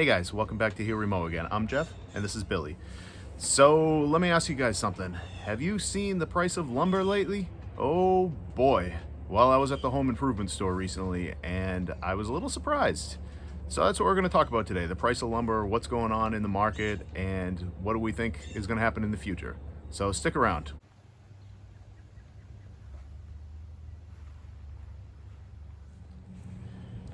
Hey guys, welcome back to Here We Mow again. I'm Jeff, and this is Billy. So let me ask you guys something. Have you seen the price of lumber lately? Oh boy. Well, I was at the home improvement store recently, and I was a little surprised. So that's what we're going to talk about today. The price of lumber, what's going on in the market, and what do we think is going to happen in the future. So stick around.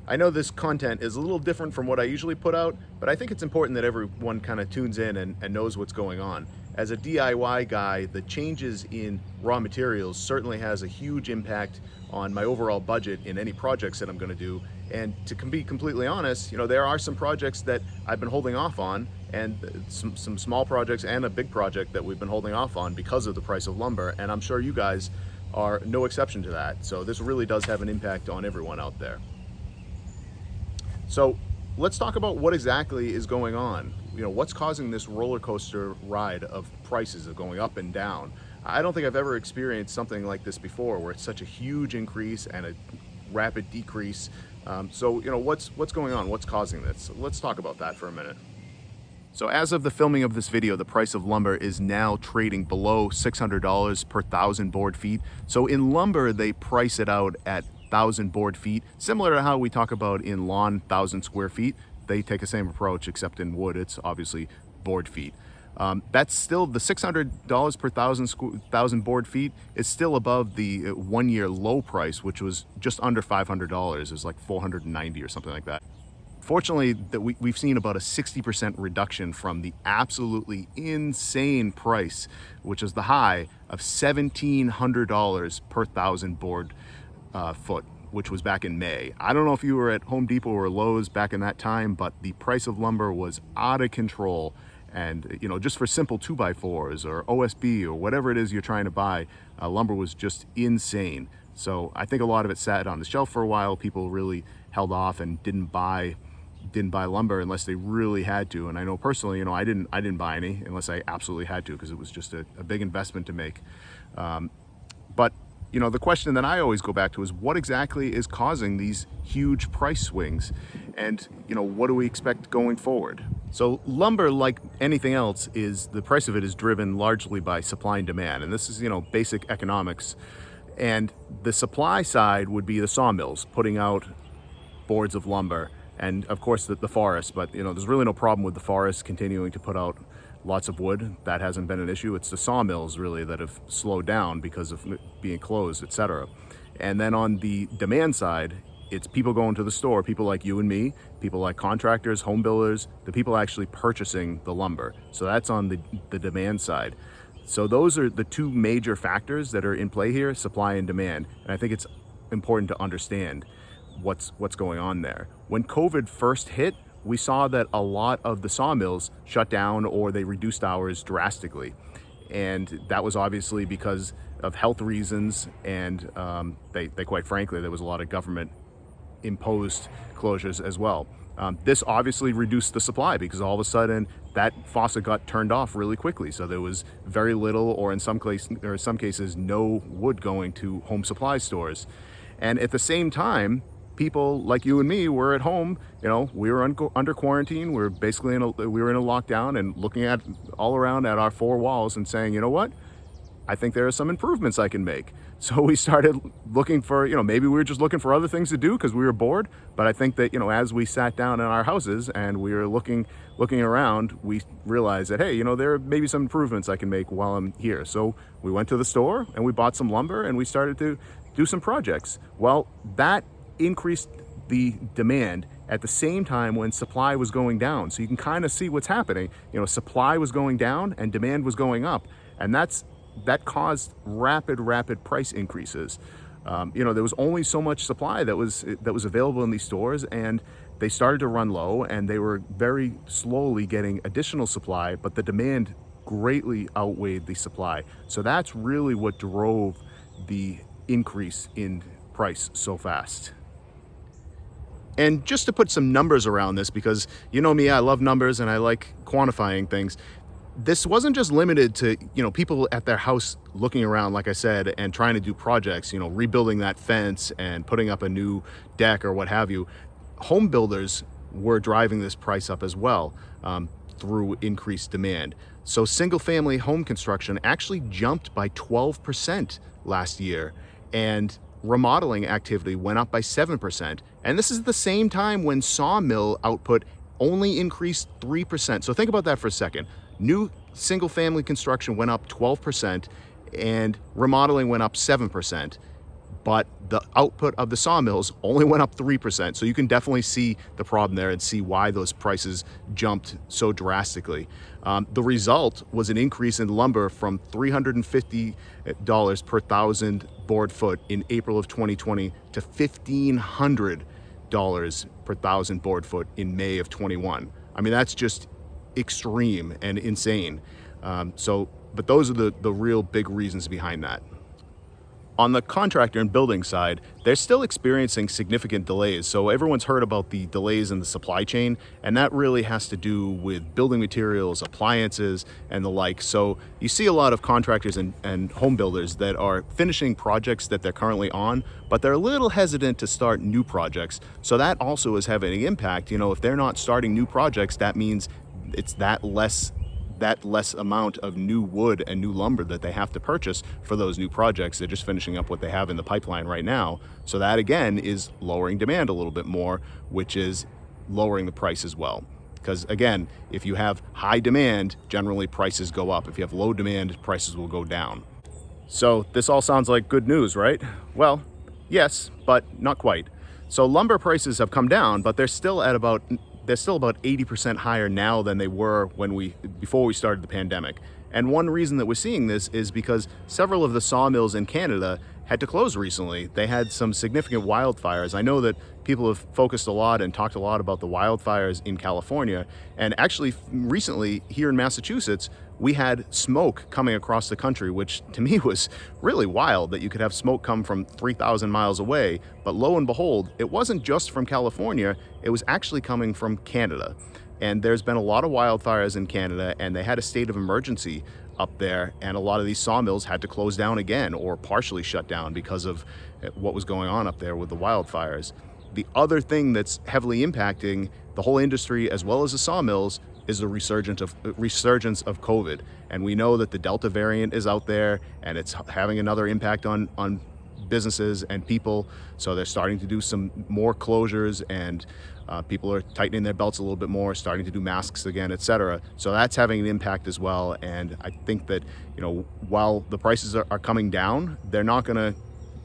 I know this content is a little different from what I usually put out, but I think it's important that everyone kind of tunes in and knows what's going on. As a DIY guy, the changes in raw materials certainly has a huge impact on my overall budget in any projects that I'm going to do. And to be completely honest, there are some projects that I've been holding off on, and some small projects and a big project that we've been holding off on because of the price of lumber. And I'm sure you guys are no exception to that. So this really does have an impact on everyone out there. So let's talk about what exactly is going on. What's causing this roller coaster ride of prices of going up and down? I don't think I've ever experienced something like this before, where it's such a huge increase and a rapid decrease. So what's going on? What's causing this? So let's talk about that for a minute. So as of the filming of this video, the price of lumber is now trading below $600 per 1,000 board feet. So in lumber, they price it out at 1,000 board feet, similar to how we talk about in lawn 1,000 square feet. They take the same approach, except in wood it's obviously board feet. That's still the $600 per 1,000 board feet is still above the 1-year low price, which was just under $500. It was like $490 or something like that. Fortunately, we've seen about a 60% reduction from the absolutely insane price, which is the high of $1,700 per 1,000 board foot, which was back in May. I don't know if you were at Home Depot or Lowe's back in that time, but the price of lumber was out of control. And just for simple 2x4s or OSB or whatever it is you're trying to buy, lumber was just insane. So I think a lot of it sat on the shelf for a while. People really held off and didn't buy lumber unless they really had to. And I know personally, I didn't buy any unless I absolutely had to, because it was just a big investment to make. But the question that I always go back to is, what exactly is causing these huge price swings? And, what do we expect going forward? So lumber, like anything else, the price of it is driven largely by supply and demand. And this is, basic economics. And the supply side would be the sawmills putting out boards of lumber, and of course the forest. But, there's really no problem with the forest continuing to put out lots of wood. That hasn't been an issue. It's the sawmills really that have slowed down because of being closed, etc. And then on the demand side, it's people going to the store, people like you and me, people like contractors, home builders, the people actually purchasing the lumber. So that's on the demand side. So those are the two major factors that are in play here, supply and demand. And I think it's important to understand what's going on there. When COVID first hit, we saw that a lot of the sawmills shut down or they reduced hours drastically. And that was obviously because of health reasons, and they quite frankly, there was a lot of government imposed closures as well. This obviously reduced the supply, because all of a sudden that faucet got turned off really quickly. So there was very little, or in some cases no wood going to home supply stores. And at the same time, people like you and me were at home. We were under quarantine. We were basically we were in a lockdown, and looking at all around at our four walls and saying, you know what? I think there are some improvements I can make. So we started looking for, maybe we were just looking for other things to do because we were bored. But I think that, as we sat down in our houses and we were looking around, we realized that, hey, there are maybe some improvements I can make while I'm here. So we went to the store and we bought some lumber and we started to do some projects. Well, that increased the demand at the same time when supply was going down. So you can kind of see what's happening. Supply was going down and demand was going up, and that caused rapid price increases. There was only so much supply that was available in these stores, and they started to run low, and they were very slowly getting additional supply, but the demand greatly outweighed the supply. So that's really what drove the increase in price so fast. And just to put some numbers around this, because me, I love numbers and I like quantifying things. This wasn't just limited to, people at their house looking around, like I said, and trying to do projects, rebuilding that fence and putting up a new deck or what have you. Home builders were driving this price up as well, through increased demand. So single family home construction actually jumped by 12% last year, and remodeling activity went up by 7%. And this is the same time when sawmill output only increased 3%. So think about that for a second. New single family construction went up 12% and remodeling went up 7%. But the output of the sawmills only went up 3%. So you can definitely see the problem there and see why those prices jumped so drastically. The result was an increase in lumber from $350 per thousand board foot in April of 2020 to $1,500 per thousand board foot in May of 21. I mean, that's just extreme and insane. But those are the real big reasons behind that. On the contractor and building side, they're still experiencing significant delays. So everyone's heard about the delays in the supply chain, and that really has to do with building materials, appliances, and the like. So you see a lot of contractors and home builders that are finishing projects that they're currently on, but they're a little hesitant to start new projects. So that also is having an impact. You know, if they're not starting new projects, that means it's that less amount of new wood and new lumber that they have to purchase for those new projects. They're just finishing up what they have in the pipeline right now. So that again is lowering demand a little bit more, which is lowering the price as well. Because again, if you have high demand, generally prices go up. If you have low demand, prices will go down. So this all sounds like good news, right? Well, yes, but not quite. So lumber prices have come down, but they're still about 80% higher now than they were before we started the pandemic. And one reason that we're seeing this is because several of the sawmills in Canada had to close recently. They had some significant wildfires. I know that people have focused a lot and talked a lot about the wildfires in California. And actually recently here in Massachusetts, we had smoke coming across the country, which to me was really wild that you could have smoke come from 3,000 miles away. But lo and behold, it wasn't just from California, it was actually coming from Canada. And there's been a lot of wildfires in Canada, and they had a state of emergency up there, and a lot of these sawmills had to close down again or partially shut down because of what was going on up there with the wildfires. The other thing that's heavily impacting the whole industry as well as the sawmills is the resurgence of COVID. And we know that the Delta variant is out there and it's having another impact on businesses and people. So they're starting to do some more closures, and people are tightening their belts a little bit more, starting to do masks again, etc. So that's having an impact as well. And I think that, you know, while the prices are coming down, they're not going to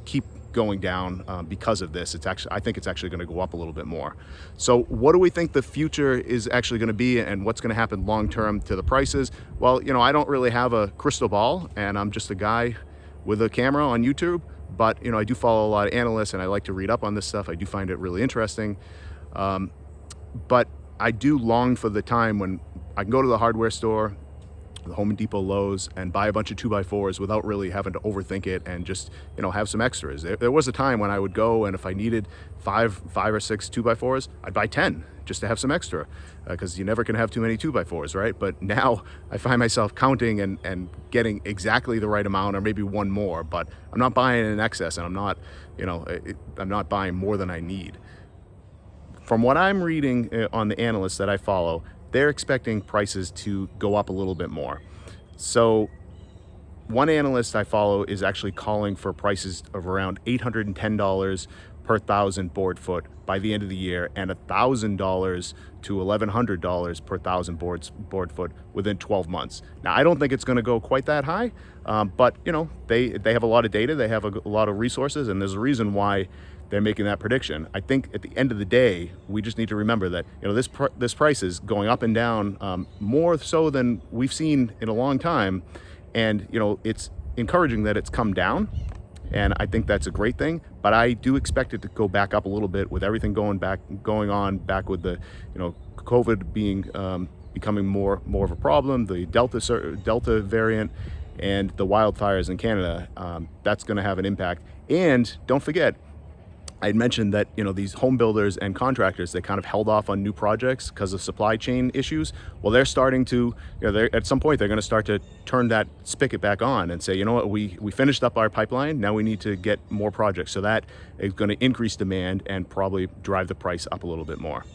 keep going down because of this. I think it's actually going to go up a little bit more. So what do we think the future is actually going to be, and what's going to happen long term to the prices? Well, you know, I don't really have a crystal ball, and I'm just a guy with a camera on YouTube. But, you know, I do follow a lot of analysts, and I like to read up on this stuff. I do find it really interesting. But I do long for the time when I can go to the hardware store, the Home Depot, Lowe's, and buy a bunch of 2x4s without really having to overthink it and just, you know, have some extras. There was a time when I would go, and if I needed five or six 2x4s, I'd buy 10 just to have some extra, because you never can have too many 2x4s, right? But now I find myself counting and getting exactly the right amount, or maybe one more, but I'm not buying in excess, and I'm not, you know, I'm not buying more than I need. From what I'm reading on the analysts that I follow, they're expecting prices to go up a little bit more. So one analyst I follow is actually calling for prices of around $810 per thousand board foot by the end of the year, and $1,000 to $1,100 per thousand board foot within 12 months. Now, I don't think it's going to go quite that high, but you know, they have a lot of data, they have a lot of resources, and there's a reason why they're making that prediction. I think at the end of the day, we just need to remember that, you know, this price is going up and down more so than we've seen in a long time, and you know, it's encouraging that it's come down. And I think that's a great thing, but I do expect it to go back up a little bit with everything going on back with the, you know, COVID becoming more of a problem, the Delta variant, and the wildfires in Canada. That's going to have an impact. And don't forget, I had mentioned that, you know, these home builders and contractors, they kind of held off on new projects because of supply chain issues. Well, they're starting to, you know, at some point they're going to start to turn that spigot back on and say, you know what, we finished up our pipeline, now we need to get more projects. So that is going to increase demand and probably drive the price up a little bit more.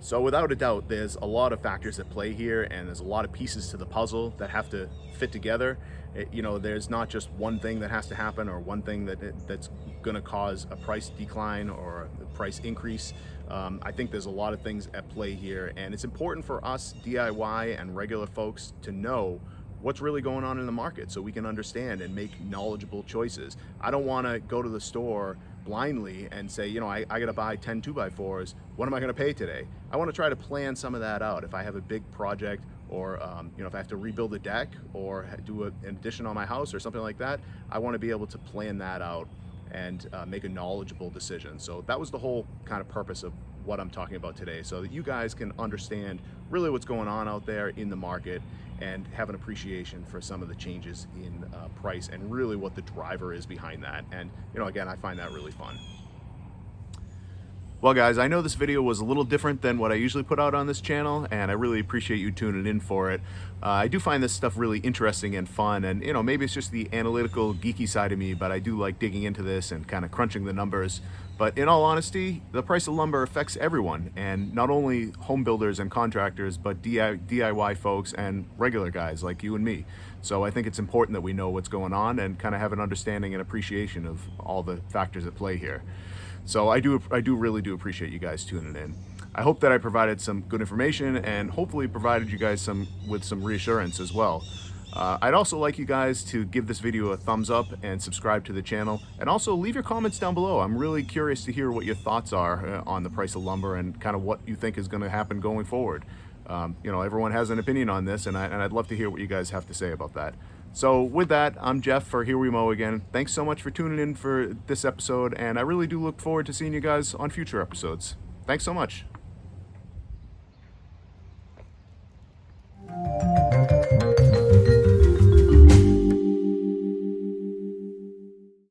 So without a doubt, there's a lot of factors at play here, and there's a lot of pieces to the puzzle that have to fit together. There's not just one thing that has to happen, or one thing that's going to cause a price decline or a price increase. I think there's a lot of things at play here, and it's important for us DIY and regular folks to know what's really going on in the market so we can understand and make knowledgeable choices. I don't want to go to the store blindly and say, I got to buy 10 2x4s. What am I going to pay today? I want to try to plan some of that out. If I have a big project, or if I have to rebuild a deck or do an addition on my house or something like that, I want to be able to plan that out and make a knowledgeable decision. So that was the whole kind of purpose of what I'm talking about today, so that you guys can understand really what's going on out there in the market and have an appreciation for some of the changes in price and really what the driver is behind that. And again, I find that really fun. Well guys, I know this video was a little different than what I usually put out on this channel, and I really appreciate you tuning in for it. I do find this stuff really interesting and fun, and maybe it's just the analytical, geeky side of me, but I do like digging into this and kind of crunching the numbers. But in all honesty, the price of lumber affects everyone, and not only home builders and contractors, but DIY folks and regular guys like you and me. So I think it's important that we know what's going on and kind of have an understanding and appreciation of all the factors at play here. So I really do appreciate you guys tuning in. I hope that I provided some good information and hopefully provided you guys with some reassurance as well. I'd also like you guys to give this video a thumbs up and subscribe to the channel, and also leave your comments down below. I'm really curious to hear what your thoughts are on the price of lumber and kind of what you think is going to happen going forward. Everyone has an opinion on this, and I'd love to hear what you guys have to say about that. So with that, I'm Jeff for Here We Mow again. Thanks so much for tuning in for this episode, and I really do look forward to seeing you guys on future episodes. Thanks so much.